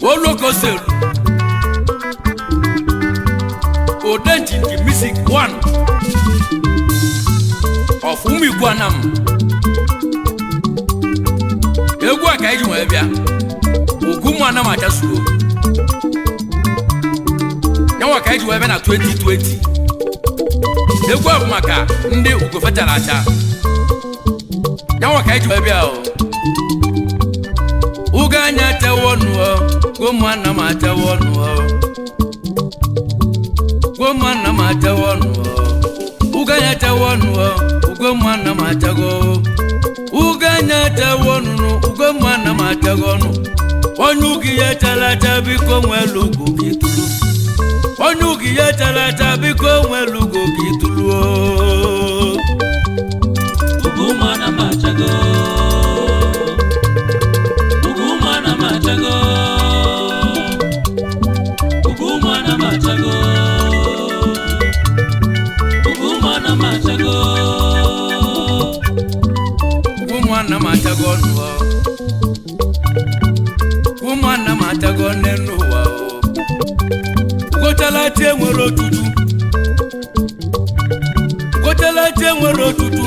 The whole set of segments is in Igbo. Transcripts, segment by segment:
Olokosel Odenji music one of Umigwanam Egwu aka iji nwe bịa Ogumwa na macha suo Nyawa ka iji nwe bịa na 2020 Egwu abụ maka ndị ugo fetara acha Nyawa ka iji nwe bịa Uganya tewonu Gomwa na macha wonu Gomwa na macha wonu Uganya tewonu Gomwa na macha go Uganya tewonu Gomwa na macha gonu Onyugi ya talata biko nwelugo kitulu Onyugi ya talata biko nwelugo kitulu Uguma na machago Uguma na machago Uguma na machago Uguma na machago Uguma na machago Umana matago nenuwa Ugotalate nwere otutu Ugotalate nwere otutu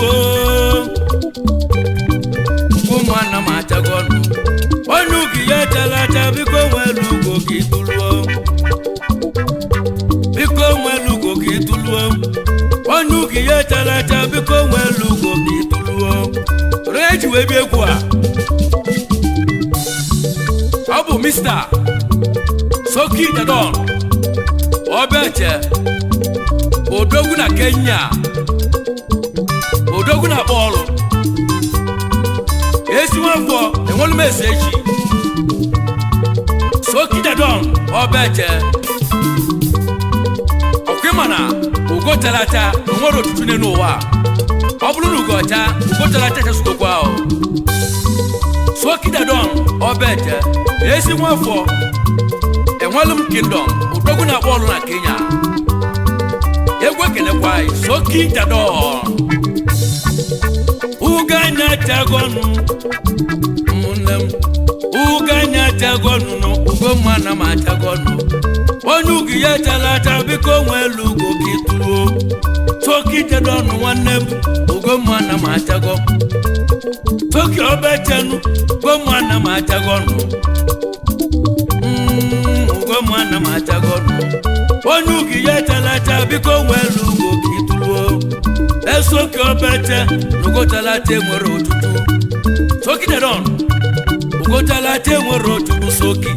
Umana matago nu Onugi ya talata biko nwere ugo kitulu Biko nwere ugo kitulu Onugi ya talata biko nwere ugo kitulu Reji webi ekwa Abu Mr. Soki Dadon Obeche Odogu na Kenya Odogu na Bolu Esi wafo Enwolu meseji Soki Dadon Obeche Okwimana Ugo talata Nworo tutune n'ụwa Obulu n'ugocha Ugo talata chasugo kwao Soki Dadon Obeche Esi wafo Enwalum Kingdom Udogu na Bolu na Kenya Egwe kene kwai Soki Dadon Uganya tagonu Munem Uganya tagonu no Ugoma na matagonu Onugi ya talata biko nwelugo kitulu Soki Dadon wanem Ugoma na matagonu Soki Obechenu Ugoma na matagonu Ugoma na matagonu Onugi ya talata biko nwelugo kitulu Soki Obeche Nugo talate nwere otutu Soki Dadon Ugo talate nwere otutu Soki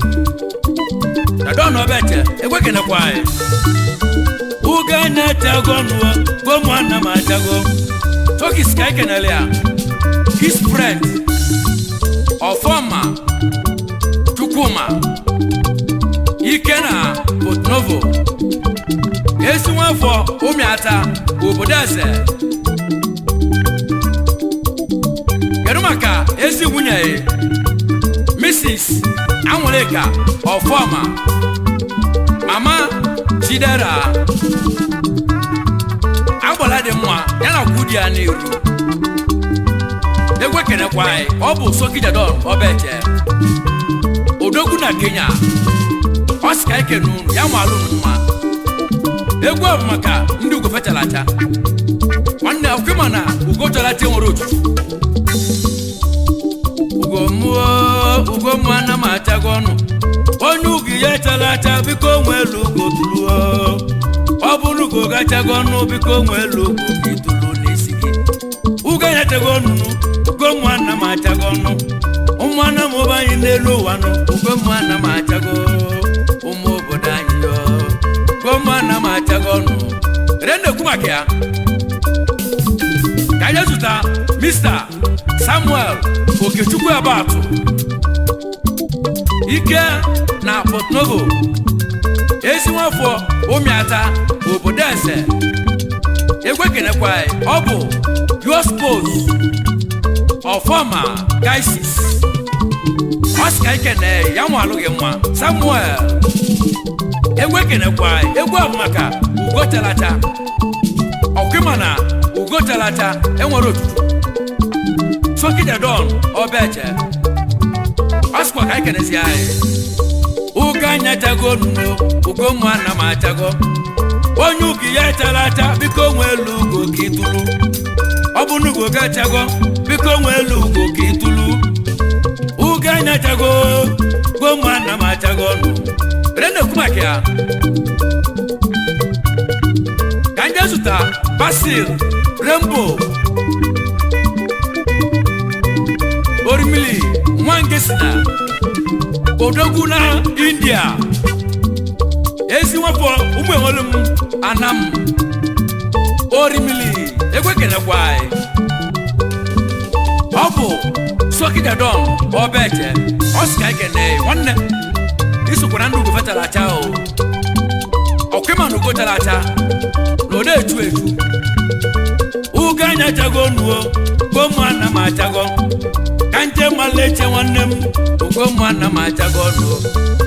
Dadon Obeche Egwe kene kwae Uganya tagonu Gomwa na matago Soki Sky Kenelia His friend Ofoma Chukuma Ikena Potnovo Esi wafo Umiata Obodese Yerumaka Esi wunye Mrs. Anwuleka Ofoma Mama Chidera Agbola de mwa Yana kudia n'iru Egwe kene kwai Obu Soki Dadon Obeche Odogu na Kenya Osika ike nunu Ya mwalu nunwa Egwe abu maka Ndi ugo fetalacha Wanne Okwimana Ugo talate nwere otutu Ugo mwana matagonu Onugi ya talata biko nwelugo tulu Obulugo gachagonu biko nwelugo kitulu nisigi Uga ya tagonu Ugo mwana matagonu Umwana mubanyi nelu wano Ugo mwana matago Umubodanyi yo Ugo mwana matagonu Rende kumakia Kaya zuta Mr. Samuel Okechukwu Abatu Ike na Potnovo Esi wafo Umiata Obodese Egwe kene kwai Obu Your spouse Ofoma Gaisis Osika ikene Yamwaluge mwa Samuel Egwe kene kwai Egwe abumaka Ugo talata Okwimana Ugo talata Enwere otutu Soki Dadon Obeche Askwa ka ikenesi aye uganya chago nno ugo mwana machago onye ugi ya chalata biko nwelu ugo kitulu obunugo ga chago biko nwelu ugo kitulu uganya chago go mwana machago no rene kumakia kanja suta Basil Rainbow Orimili Mwangesina Odoguna India Esi wapo umwe holum anam Orimili Ekwe kene kwai Opo Soki dadon Obete Osika kene Wanne Isu kuna ndugu feta la chao Okima nuko talacha Lode etu etu Uganya chago nuo Gomwana machago Kanje maleche wanem Gomwana machago nuo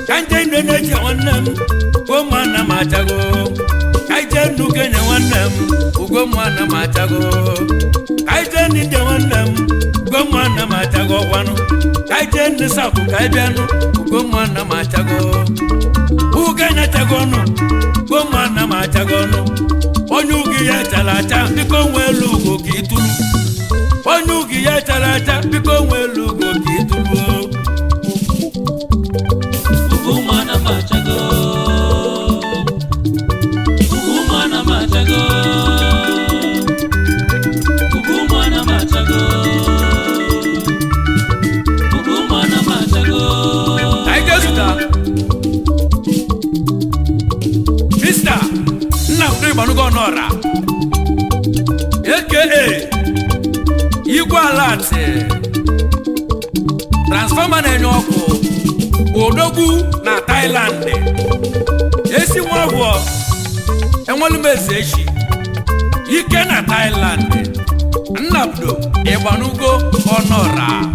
Kanje ndeneche wanem Gomwana machago Kaije nukenya wanem Gomwana machago Kaije ninde wanem Gomwana machago wano Kaije nisaku kaibianu Gomwana machago Uganya chago nuo Gomwana machago nuo Onyugi ya chalata biko nwelu ugo kitulu Onyugi ya chalata biko nwelu ugo kitulu Ugumwana machago Ugumwana machago Ugumwana machago Ugumwana machago Aigezuta Mister Nna udo banugo nora AKA Igwe alati Transformer na enyoku Odogwu na Thailand Esi mwavwo Enwelumeze eshi Ike na Thailand Nnabdo Ibanugo Honora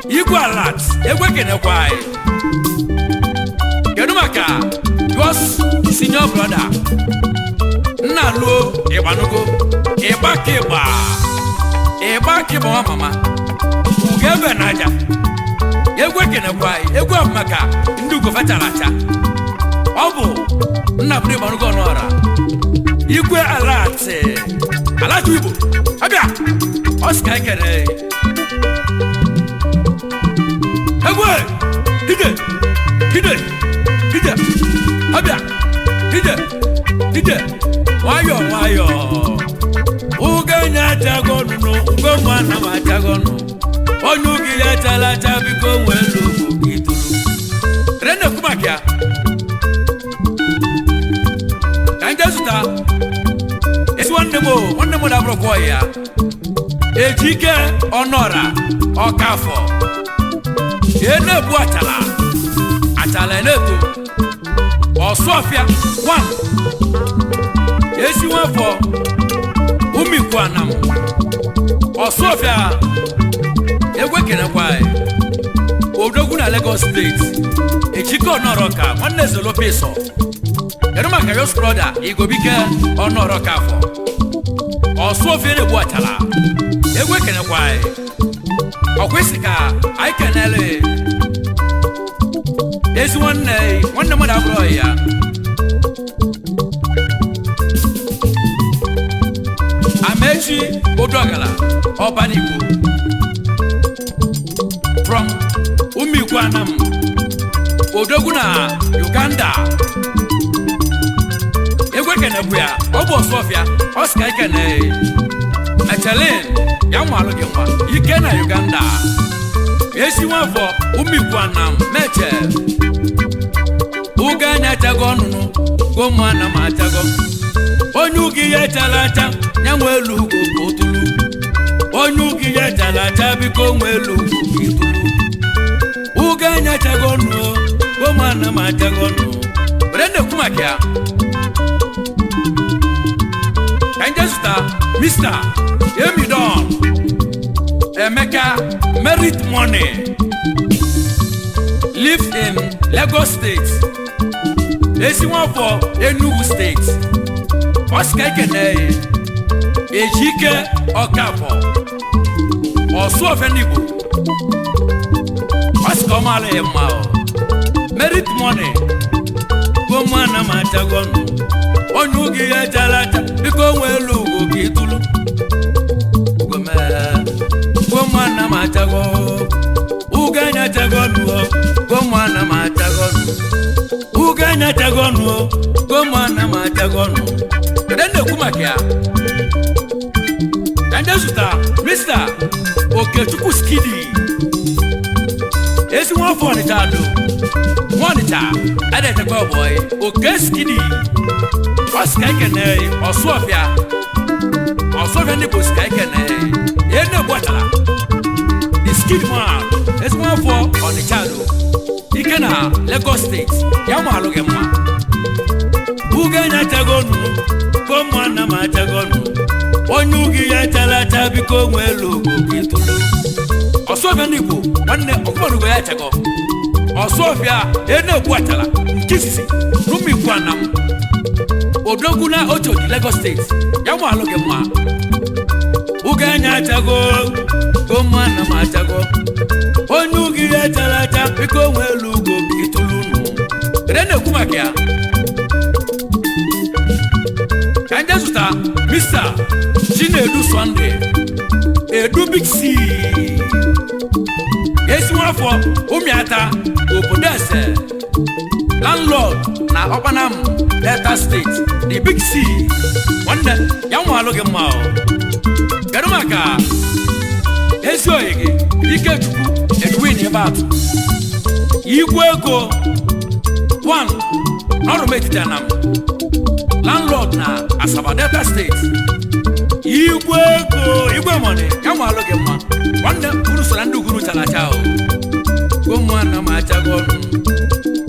Igwe alati Egwe kene kwai Kedu maka Yours senior brother Nnaluo Ibanugo Iba kiba wa mama Ugebe naja Egwe kene kwai Egwe maka Ndugo fetalacha Obu Nnabdo Ibanugo Honora Igwe alati Alati Igbo Abia Oscar kene Egwe Hide Abia Hide Wayo Uganya chago nuno Ugomwana machago no Onyugi ya chalata biko nwelu kitulu Rene kumakia Kanja suta Esi wannemo da broko ya Ejike Honora Okafo Ene bu Achala eneto Osofia 1 Esi wafo Umikwanam Osofia Egwe kene kwai Odogwu na Lagos State Ejike Honoroka Nwanne Zolo Peso Yeruma Kayos brother Igobike Honoroka afọ Osofia ne bu achala Egwe kene kwai Okwesika Aikenele Esi nwanne mmadụ abụrụ ya Amechi Odogala Obanigbo from Umikwanam Odogwu na Uganda Egwe kene bụ ya ọ bụ Osofia Oscar Ikene Echelin ya nwalu gị nwa Ike na Uganda Esi nwafọ Umikwanam meche Uganya chago nunu Gomwana machago Onyugi ya chalacha Nyamwelu ugo kotulu Onyugi ya chalacha biko nwelu ugo kitulu Uganya chago nunu Gomwana machago nunu Brende kumakia Kanja suta Mr. Emidon Emeka Merit Money Live in Lagos State Esi wafo Enugu State Oscar Ikene Ejike Okafo Osuofia Igbo Oscar Omale Mao merit money gomana machagonu onyugi ya jalata biko nwelu ugo kitulu gomana machago uganya chagonu gomana machagonu uganya chagonu gomana machagonu kadende kumakia kande suta Mr. Okechukwu Skidi esi won for ni tado monitor ade te go boy Oke Skidi was kai kene osofia ni bos kai kene e ne botala the Skidi man esi won for on the tado ikena Lagos State ya ma aloge ma uganya tagonu ko mwana ma tagonu onyugi ya talata biko nwelu go kitulu osofia ni bo wanne okwarugo ya chago osofia ene botala nkisisi rumi kwanam odoguna ocho di Lagos State ya mo aloge ma uganya chago ko mwana ma chago onyugi ya talata biko nwelu go kitulu rene kumakia kanje suta Mr. Chinedu Sunday Edu Big C esi wafo umiata opodese landlord na Opanam Delta State the Big C wanda yanwa aloge mao garumaka esi oyege Ikechukwu Edwin Ebatu igwe ego 1 Norometjanam landlord na Asaba Delta State igwe money yanwa aloge ma wanda kuru solandu kuru talachao gomwana machagonu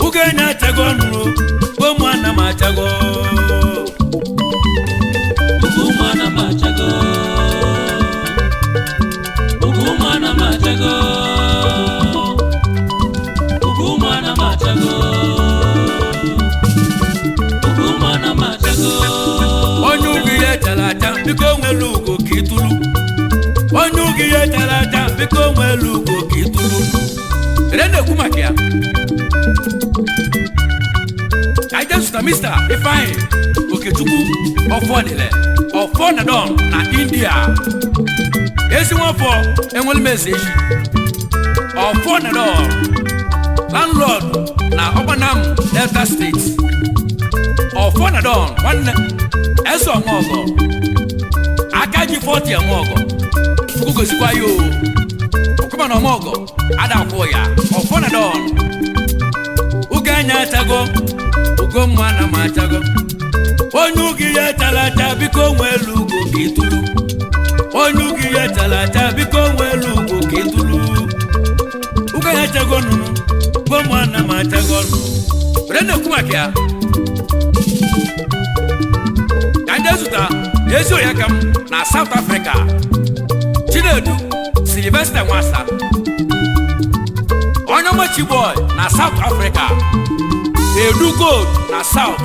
ugenya chagonu gomwana machago ugumwana machago ugumwana machago ugumwana machago ugumwana machago onyugi ya talata biko nwelu ugo kitulu onyugi ya talata biko nwelu ugo kitulu rene kumakia I just Mr. Ifeanyi Okechukwu ofodile ofona na India esi won for enwele message ofona landlord na Opanam Delta State ofona one eso ngogo akaji 40 ngogo kugosikwa yo okuma no ngogo ada koya ofona uganya tago ugomwana machago onyugi ya talata biko nwelu ugo kitulu onyugi ya talata biko nwelu ugo kitulu uganya tago nunu gomwana machago rene kumakia kanje suta ezo yakam na South Africa Chinedu Sylvester Nwasa Onyomachi boy na South Africa Edu Gold na South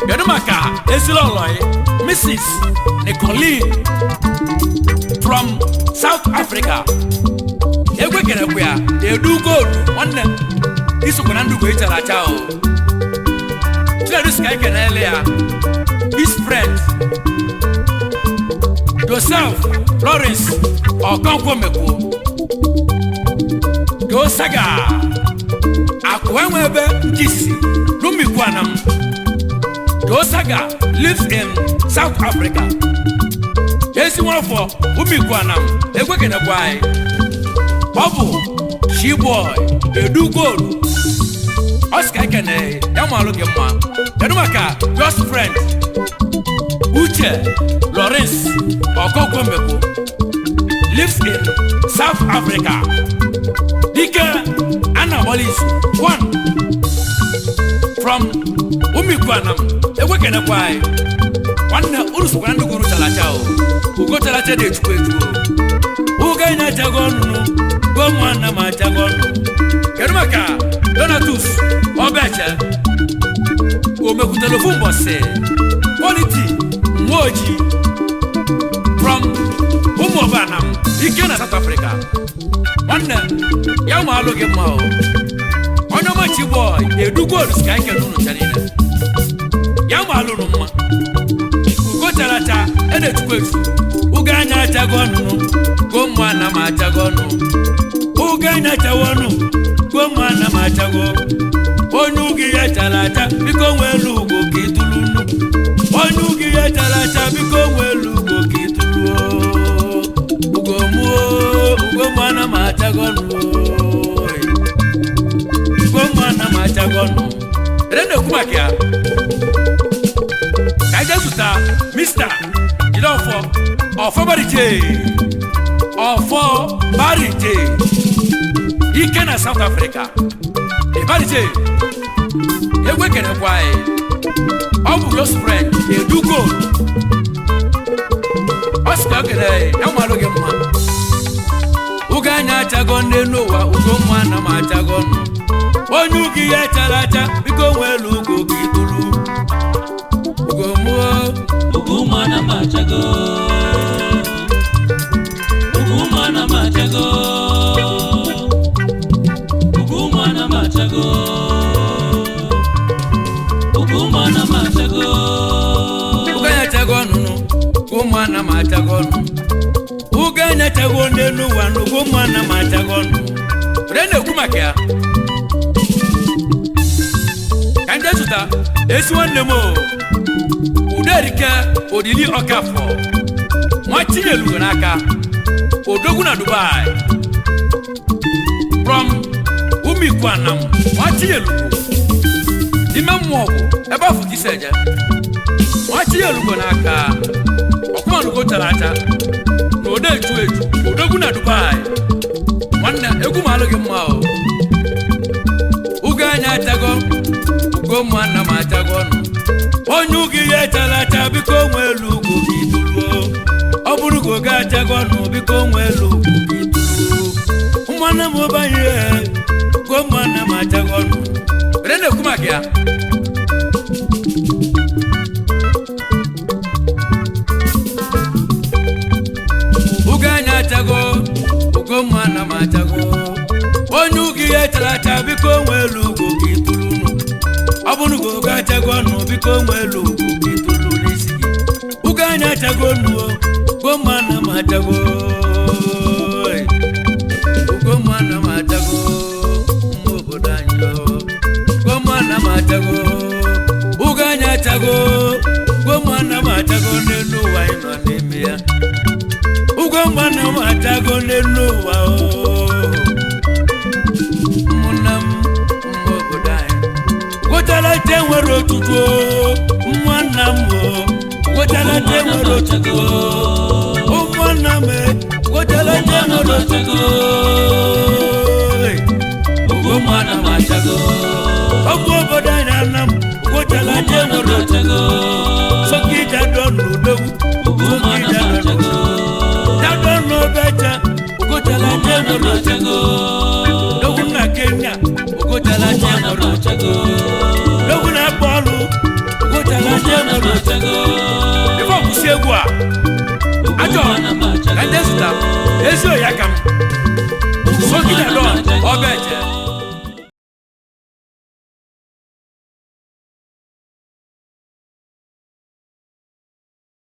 Yadumaka Esiloloy Mrs. Nicoline from South Africa Egwe kenekuya Edu Gold wanne isukuna ndugo itala chao Chinedu sky kenelea his friend Joseph Lawrence Okonkwo Josaga Akwenwebe Nkisi Lumikwanam Josaga lives in South Africa Esi wafo Umikwanam Egwe kenekwai Obu She-boy Edu Gold Oscar Kene Yamaluge ma Yadumaka just friend Uche Lawrence Okonkwo lives in South Africa Dike Anna Wallis 1 from Umikwanam Egwe kenekwai wanne urusukwandu guru talachao ugo talacha de chukwetu uganya chagonu gomwana machagonu kerumaka Donatus Obeche Omekutelofumbo se quality Moji from Umuobanam Ikena South Africa wanne yama aloge mao onyo Ochi boy edugo sky ke no chanina ya malu no ma ugo talata ene tukwesu uganya chagonu gomwa na machagonu uganya chawonu gomwa na machago onugi ya talata biko nwelu ugo kitulunu onugi ya talata biko nwelu ugo kitulu ugomwa na machagonu na machagonu rende kumakia kaje suta Mr. Jidofo ofo barije ike na South Africa e barije egwe kene kwai obu your friend edugo Oscar kene amaloge mma uganya chagonde nowa ugomwa na machagonu Onyugi ya chalacha biko nwelu ugo kitulu Ugumwa na machago Ugumwa na machago Ugumwa na machago Ugumwa na machago Uganya chago nunu Ugumwa na machago Uganya chago nenu wanu Ugumwa na machago Rene kumakia Kanje suta esi wanne mo uderika odili okafo mwatinye lugo n'aka odogu na Dubai from umikwanam mwatinye lugo dime mwogo ebe afu kiseje mwatinye lugo n'aka okuma lugo talata na ode etu odogu na Dubai wanne egu maloge mwao uganya tago Gomwa na machagonu Onyugi ye talata biko nwelu ugo kitulu Oburugo ga chagonu biko nwelu ugo kitulu Umwana mobanye Gomwa na machagonu Rene kumakia Uganya chago Ugomwa na machago Onyugi ye talata biko nwelu ugo kitulu Abunugo gacha gwanu biko nwelu ugo kitulu nisi Uganya chagonu Gomwa na machago Gomwa na machago Mbobodanyo Gomwa na machago Uganya chago Gomwa na machago nenu wa ino nimia Ugomwa na machago nenu wa Munam Mbobodanyo Gotala tenwero tutu Mwanamo Gotala tenwero tutu Mwaname Gotala tenwero tutu Ugomwa na machago Ogobodanyo nam Gotala tenwero tutu